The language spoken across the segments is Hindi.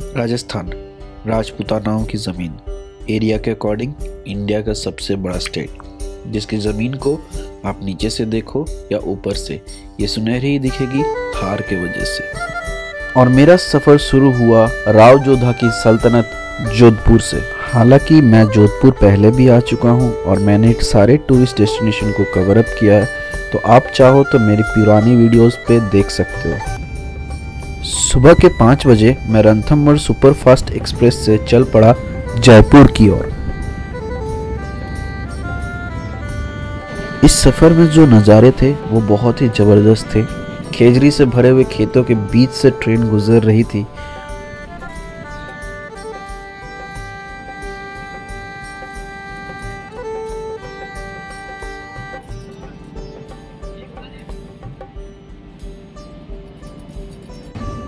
राजस्थान राजपूतानाओं की ज़मीन, एरिया के अकॉर्डिंग इंडिया का सबसे बड़ा स्टेट, जिसकी ज़मीन को आप नीचे से देखो या ऊपर से, ये सुनहरी ही दिखेगी थार के वजह से। और मेरा सफ़र शुरू हुआ राव जोधा की सल्तनत जोधपुर से। हालांकि मैं जोधपुर पहले भी आ चुका हूँ और मैंने सारे टूरिस्ट डेस्टिनेशन को कवर अप किया है, तो आप चाहो तो मेरी पुरानी वीडियोस पे देख सकते हो। सुबह के 5 बजे मैं रणथंभौर सुपरफास्ट एक्सप्रेस से चल पड़ा जयपुर की ओर। इस सफ़र में जो नज़ारे थे वो बहुत ही ज़बरदस्त थे। खेजड़ी से भरे हुए खेतों के बीच से ट्रेन गुजर रही थी।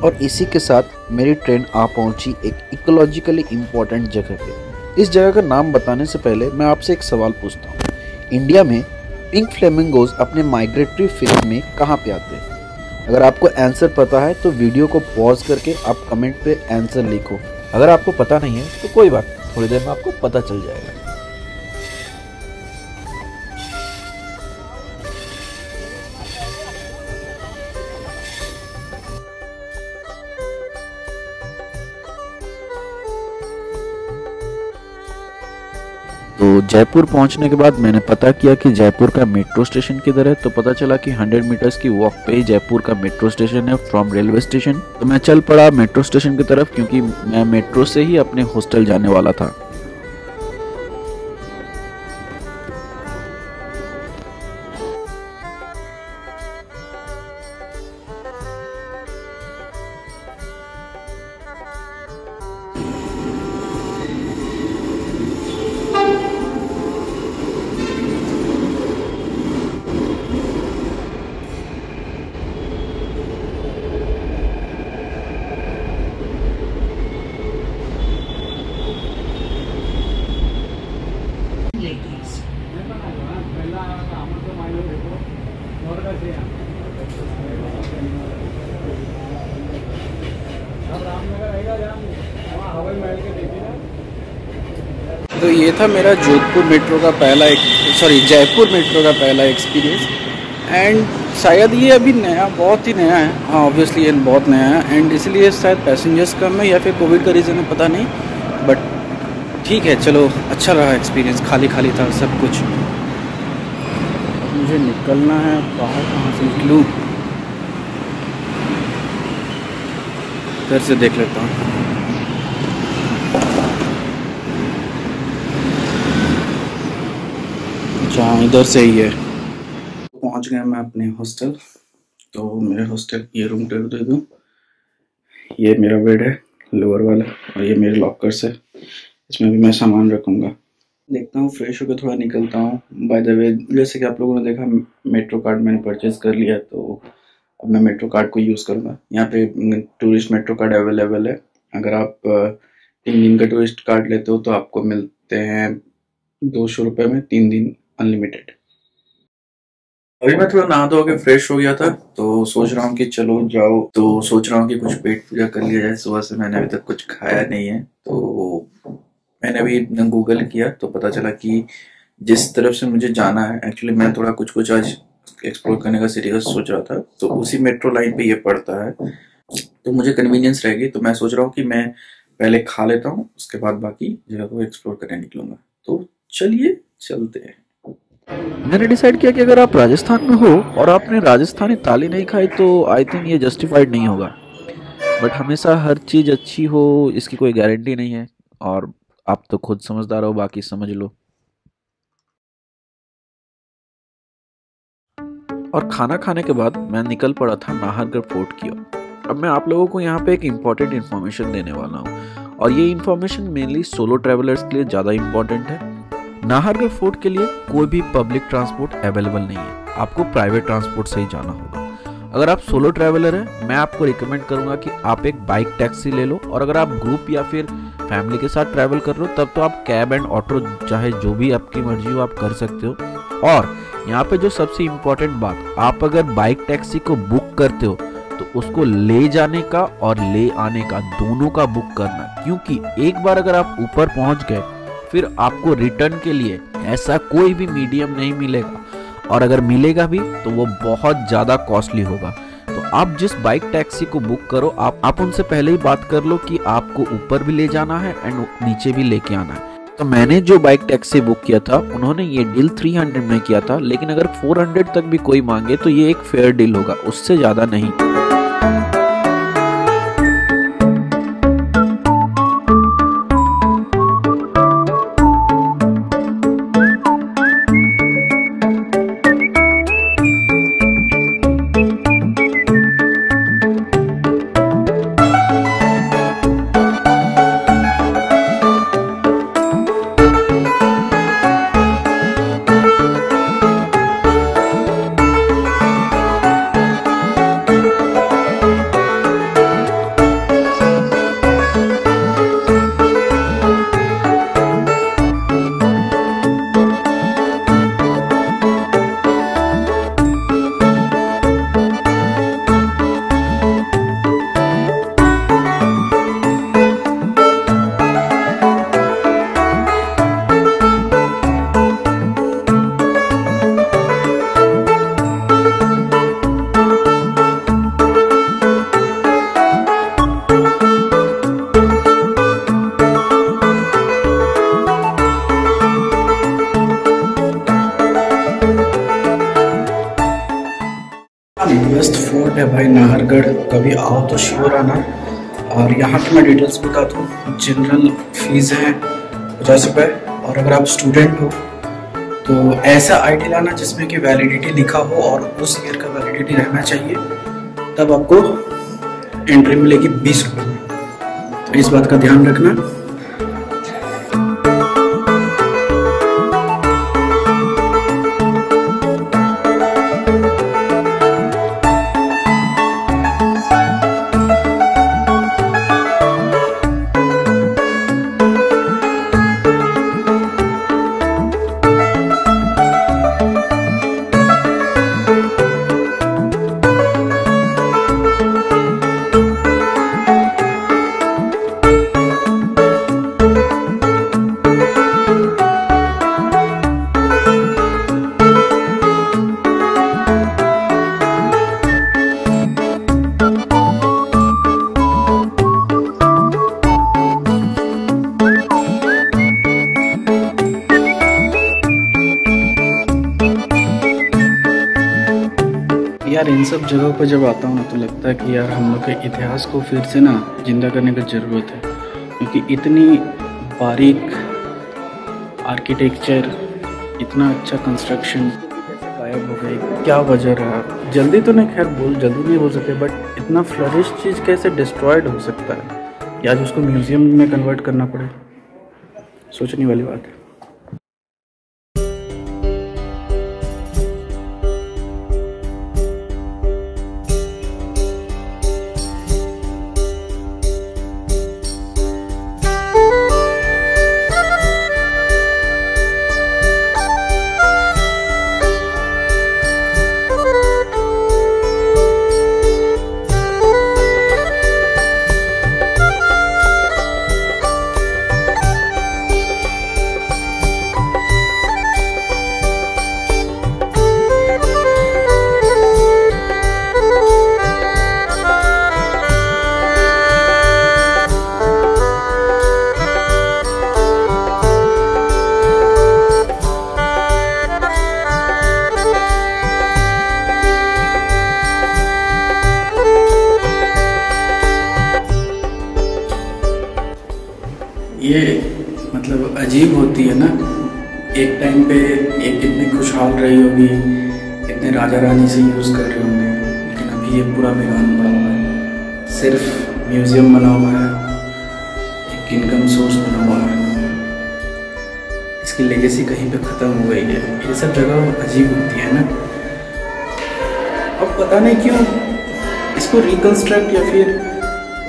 और इसी के साथ मेरी ट्रेन आ पहुंची एक इकोलॉजिकली इम्पोर्टेंट जगह पे। इस जगह का नाम बताने से पहले मैं आपसे एक सवाल पूछता हूँ, इंडिया में पिंक फ्लेमिंगोज अपने माइग्रेटरी फेज में कहाँ पे आते हैं? अगर आपको आंसर पता है तो वीडियो को पॉज करके आप कमेंट पे आंसर लिखो। अगर आपको पता नहीं है तो कोई बात, थोड़ी देर में आपको पता चल जाएगा। तो जयपुर पहुंचने के बाद मैंने पता किया कि जयपुर का मेट्रो स्टेशन किधर है, तो पता चला कि 100 मीटर्स की वॉक पे ही जयपुर का मेट्रो स्टेशन है फ्रॉम रेलवे स्टेशन। तो मैं चल पड़ा मेट्रो स्टेशन की तरफ, क्योंकि मैं मेट्रो से ही अपने हॉस्टल जाने वाला था। तो ये था मेरा जोधपुर मेट्रो का पहला जयपुर मेट्रो का पहला एक्सपीरियंस। एंड शायद ये अभी नया, बहुत ही नया है। हाँ, ऑब्वियसली ये बहुत नया है एंड इसलिए शायद पैसेंजर्स कम है या फिर कोविड का रीज़न है, पता नहीं। बट ठीक है, चलो, अच्छा रहा एक्सपीरियंस। खाली खाली था सब कुछ। मुझे निकलना है बाहर। कहाँ से निकलूँ? इधर से देख लेता हूँ। जहाँ इधर से ही है। पहुँच गया मैं अपने हॉस्टल। तो मेरे हॉस्टल ये रूम टेबल दे दूँ। ये मेरा बेड है लोअर वाला और ये मेरे लॉकर्स है, इसमें भी मैं सामान रखूँगा। देखता हूँ, फ्रेश होकर थोड़ा निकलता हूँ। बाय द वे, जैसे कि आप लोगों ने देखा, मेट्रो कार्ड मैंने परचेज़ कर लिया, तो अब मैं मेट्रो कार्ड को यूज़ करूँगा। यहाँ पे टूरिस्ट मेट्रो कार्ड अवेलेबल है। अगर आप 3 दिन का टूरिस्ट कार्ड लेते हो तो आपको मिलते हैं 200 रुपये में 3 दिन अनलिमिटेड। अभी मैं थोड़ा नहा धो के फ्रेश हो गया था, तो सोच रहा हूँ कि चलो जाओ, तो सोच रहा हूँ कि कुछ पेट पूजा कर लिया जाए। सुबह से मैंने अभी तक कुछ खाया नहीं है, तो मैंने अभी गूगल किया तो पता चला कि जिस तरफ से मुझे जाना है, एक्चुअली मैं थोड़ा कुछ आज एक्सप्लोर करने का सिटी का सोच रहा था, तो उसी मेट्रो लाइन पे ये पड़ता है, तो मुझे कन्वीनियंस रहेगी। तो मैं सोच रहा हूँ कि मैं पहले खा लेता हूँ, उसके बाद बाकी जगह को एक्सप्लोर करने निकलूंगा। तो चलिए चलते हैं। मैंने डिसाइड किया कि अगर आप राजस्थान में हो और आपने राजस्थानी थाली नहीं खाई तो आई थिंक ये जस्टिफाइड नहीं होगा। बट हमेशा हर चीज़ अच्छी हो इसकी कोई गारंटी नहीं है, और आप तो खुद समझदार हो, बाकी समझ लो। और खाना खाने के बाद मैं निकल पड़ा था नाहरगढ़ फोर्ट की ओर। अब मैं आप लोगों को यहाँ पे एक इम्पॉर्टेंट इन्फॉर्मेशन देने वाला हूँ, और ये इन्फॉर्मेशन मेनली सोलो ट्रैवलर्स के लिए ज़्यादा इम्पॉर्टेंट है। नाहरगढ़ फोर्ट के लिए कोई भी पब्लिक ट्रांसपोर्ट अवेलेबल नहीं है, आपको प्राइवेट ट्रांसपोर्ट से ही जाना होगा। अगर आप सोलो ट्रैवलर हैं, मैं आपको रिकमेंड करूंगा कि आप एक बाइक टैक्सी ले लो, और अगर आप ग्रुप या फिर फैमिली के साथ ट्रैवल कर रहे हो तब तो आप कैब एंड ऑटो, चाहे जो भी आपकी मर्जी हो, आप कर सकते हो। और यहाँ पे जो सबसे इम्पोर्टेंट बात, आप अगर बाइक टैक्सी को बुक करते हो तो उसको ले जाने का और ले आने का दोनों का बुक करना, क्योंकि एक बार अगर आप ऊपर पहुंच गए फिर आपको रिटर्न के लिए ऐसा कोई भी मीडियम नहीं मिलेगा, और अगर मिलेगा भी तो वो बहुत ज़्यादा कॉस्टली होगा। तो आप जिस बाइक टैक्सी को बुक करो आप उनसे पहले ही बात कर लो कि आपको ऊपर भी ले जाना है एंड नीचे भी लेके आना है। तो मैंने जो बाइक टैक्सी बुक किया था उन्होंने ये डील 300 में किया था, लेकिन अगर 400 तक भी कोई मांगे तो ये एक फेयर डील होगा, उससे ज़्यादा नहीं। बेस्ट फोर्ट है भाई नाहरगढ़, कभी आओ तो श्योर आना। और यहाँ की मैं डिटेल्स बता दूँ, जनरल फीस है 50 रुपये, और अगर आप स्टूडेंट हो तो ऐसा आईडी लाना जिसमें कि वैलिडिटी लिखा हो और उस ईयर का वैलिडिटी रहना चाहिए, तब आपको एंट्री मिलेगी 20 रुपये में। तो इस बात का ध्यान रखना। यार इन सब जगहों पर जब आता हूँ ना तो लगता है कि यार हम लोग के इतिहास को फिर से ना जिंदा करने की ज़रूरत है, क्योंकि इतनी बारीक आर्किटेक्चर, इतना अच्छा कंस्ट्रक्शन कैसे गायब हो गई, क्या वजह रहा? जल्दी तो नहीं, खैर जल्दी नहीं हो सके, बट इतना फ्लरिश चीज़ कैसे डिस्ट्रॉयड हो सकता है, या उसको म्यूज़ियम में कन्वर्ट करना पड़े, सोचने वाली बात है। ये मतलब अजीब होती है ना, एक टाइम पे एक कितनी खुशहाल रही होगी, कितने राजा रानी से यूज़ कर रहे होंगे, लेकिन अभी ये पूरा वीरान पड़ा हुआ है, सिर्फ म्यूज़ियम बना हुआ है, एक इनकम सोर्स बना हुआ है, इसकी लेगेसी कहीं पे ख़त्म हो गई है। ये सब जगह अजीब होती है ना। अब पता नहीं क्यों इसको रिकंस्ट्रक्ट या फिर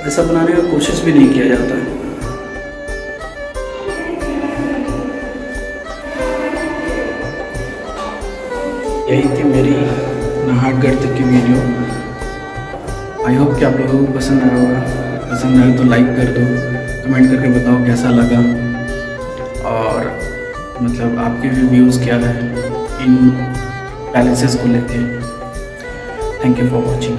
ऐसा बनाने का कोशिश भी नहीं किया जाता है। यही थी मेरी नाहरगढ़ तक की वीडियो। आई होप कि आप लोगों को पसंद आया होगा। पसंद आए तो लाइक कर दो, कमेंट करके बताओ कैसा लगा, और मतलब आपके भी व्यूज़ क्या है इन पैलेसेस को लेके। Thank you for watching.